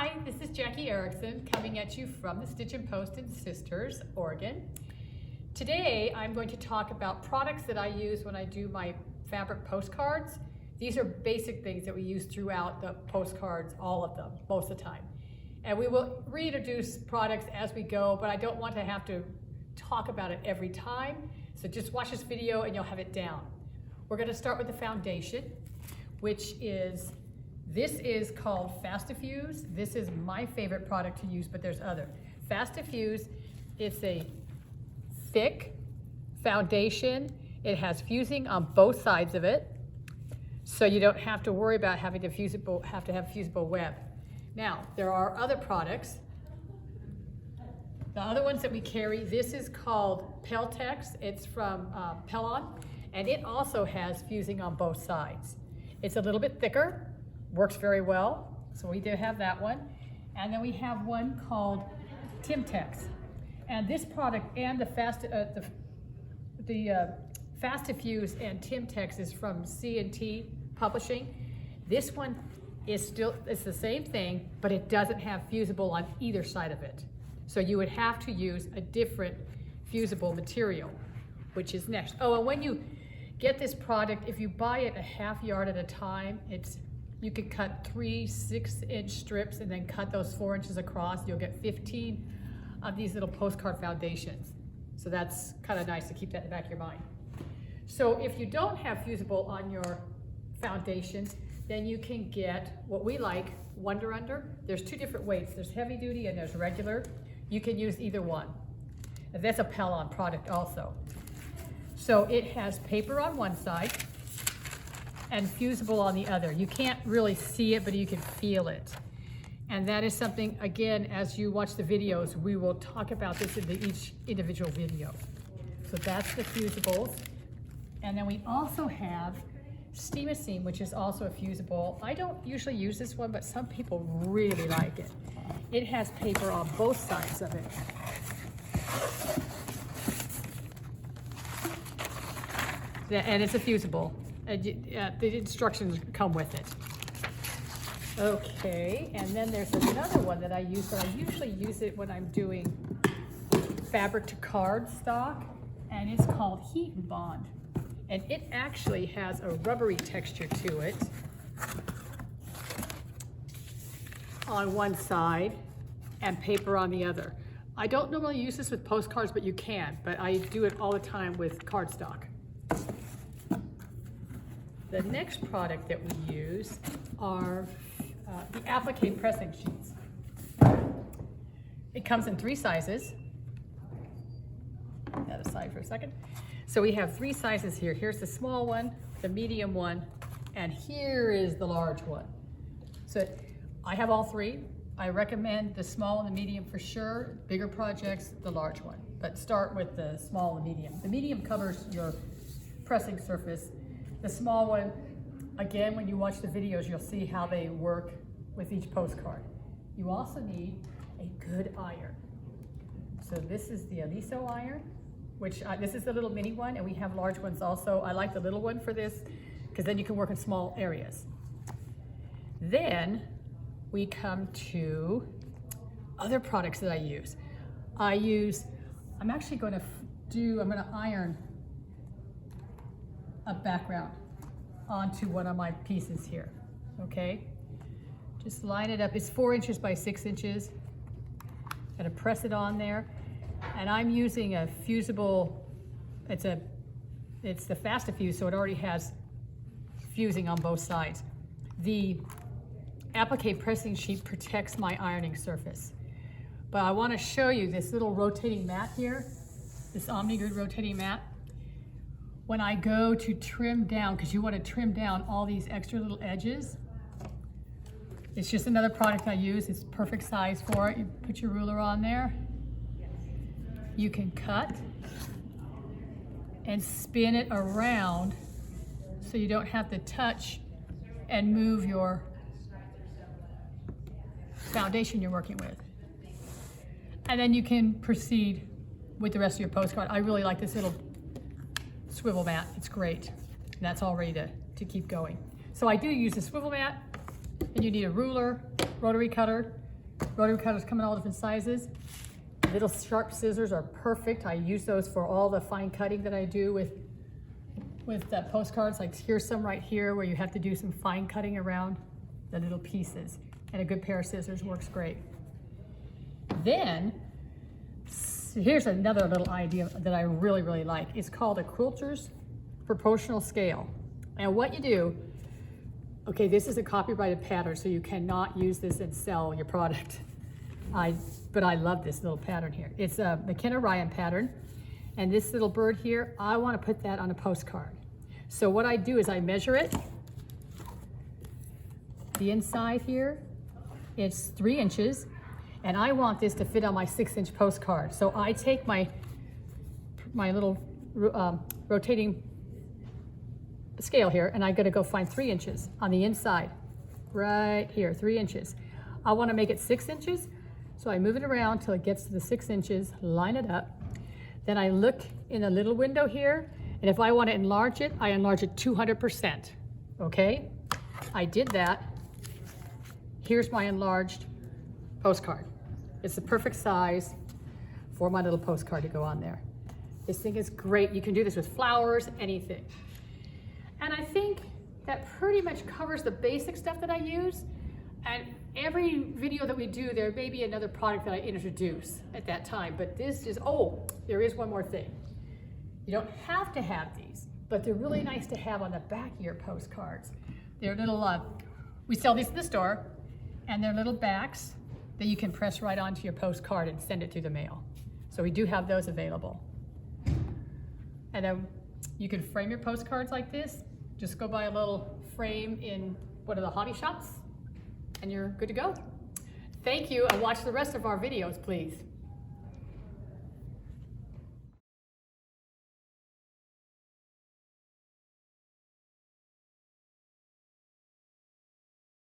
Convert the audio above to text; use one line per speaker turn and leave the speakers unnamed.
Hi, this is Jackie Erickson coming at you from the Stitchin Post in Sisters, Oregon. Today I'm going to talk about products that I use when I do my fabric postcards. These are basic things that we use throughout the postcards, all of them, most of the time. And we will reintroduce products as we go, but I don't want to have to talk about it every time. So just watch this video and you'll have it down. We're going to start with the foundation, which is, this is called Fast Diffuse. This is my favorite product to use, but there's other. Fast Diffuse, it's a thick foundation. It has fusing on both sides of it, so you don't have to worry about having to have fusible web. Now, there are other products. The other ones that we carry, this is called Peltex. It's from Pelon, and it also has fusing on both sides. It's a little bit thicker, works very well, so we do have that one. And then we have one called Timtex. And this product and the Fast Diffuse and Timtex is from C&T Publishing. This one is it's the same thing, but it doesn't have fusible on either side of it. So you would have to use a different fusible material, which is next. Oh, and when you get this product, if you buy it a half yard at a time, you can cut 3 6-inch strips and then cut those 4 inches across. You'll get 15 of these little postcard foundations. So that's kind of nice to keep that in the back of your mind. So if you don't have fusible on your foundations, then you can get what we like, Wonder Under. There's 2 different weights. There's heavy duty and there's regular. You can use either one. And that's a Pelon product also. So it has paper on one side and fusible on the other. You can't really see it, but you can feel it. And that is something, again, as you watch the videos, we will talk about this in each individual video. So that's the fusibles. And then we also have Steam-A-Seam, which is also a fusible. I don't usually use this one, but some people really like it. It has paper on both sides of it. And it's a fusible. The instructions come with it. Okay, and then there's another one that I use, but I usually use it when I'm doing fabric to card stock, and it's called Heat and Bond. And it actually has a rubbery texture to it on one side and paper on the other. I don't normally use this with postcards, but you can, but I do it all the time with cardstock. The next product that we use are the applique pressing sheets. It comes in 3 sizes. Put that aside for a second. So we have 3 sizes here. Here's the small one, the medium one, and here is the large one. So I have all 3. I recommend the small and the medium for sure. Bigger projects, the large one. But start with the small and medium. The medium covers your pressing surface. The small one, again, when you watch the videos, you'll see how they work with each postcard. You also need a good iron. So this is the Aliso iron, which this is the little mini one, and we have large ones also. I like the little one for this, because then you can work in small areas. Then we come to other products that I use. I'm actually going to iron a background onto one of my pieces here, okay? Just line it up. It's 4 inches by 6 inches. Gonna press it on there. And I'm using a fusible, it's the Fast Diffuse, so it already has fusing on both sides. The applique pressing sheet protects my ironing surface. But I wanna show you this little rotating mat here, this OmniGrid rotating mat. When I go to trim down, because you want to trim down all these extra little edges, it's just another product I use. It's perfect size for it. You put your ruler on there. You can cut and spin it around so you don't have to touch and move your foundation you're working with. And then you can proceed with the rest of your postcard. I really like this little swivel mat. It's great. And that's all ready to keep going. So I do use a swivel mat, and you need a ruler, rotary cutter, Rotary cutters come in all different sizes. Little sharp scissors are perfect. I use those for all the fine cutting that I do with postcards. Like here's some right here where you have to do some fine cutting around the little pieces. And a good pair of scissors works great. Then, here's another little idea that I really, really like. It's called a Quilters proportional scale. And what you do, okay, this is a copyrighted pattern, so you cannot use this and sell your product. But I love this little pattern here. It's a McKenna Ryan pattern. And this little bird here, I want to put that on a postcard. So what I do is I measure it. The inside here, it's 3 inches. And I want this to fit on my 6-inch postcard. So I take my little rotating scale here, and I gotta go find 3 inches on the inside. Right here, 3 inches. I wanna make it 6 inches. So I move it around till it gets to the 6 inches, line it up. Then I look in the little window here, and if I want to enlarge it, I enlarge it 200%, okay? I did that. Here's my enlarged postcard. It's the perfect size for my little postcard to go on there. This thing is great. You can do this with flowers, anything. And I think that pretty much covers the basic stuff that I use. And every video that we do, there may be another product that I introduce at that time, but this is, oh, there is one more thing. You don't have to have these, but they're really nice to have on the back of your postcards. They're little, we sell these at the store, and they're little backs that you can press right onto your postcard and send it through the mail. So we do have those available. And then you can frame your postcards like this. Just go buy a little frame in one of the hobby shops, and you're good to go. Thank you, and watch the rest of our videos, please.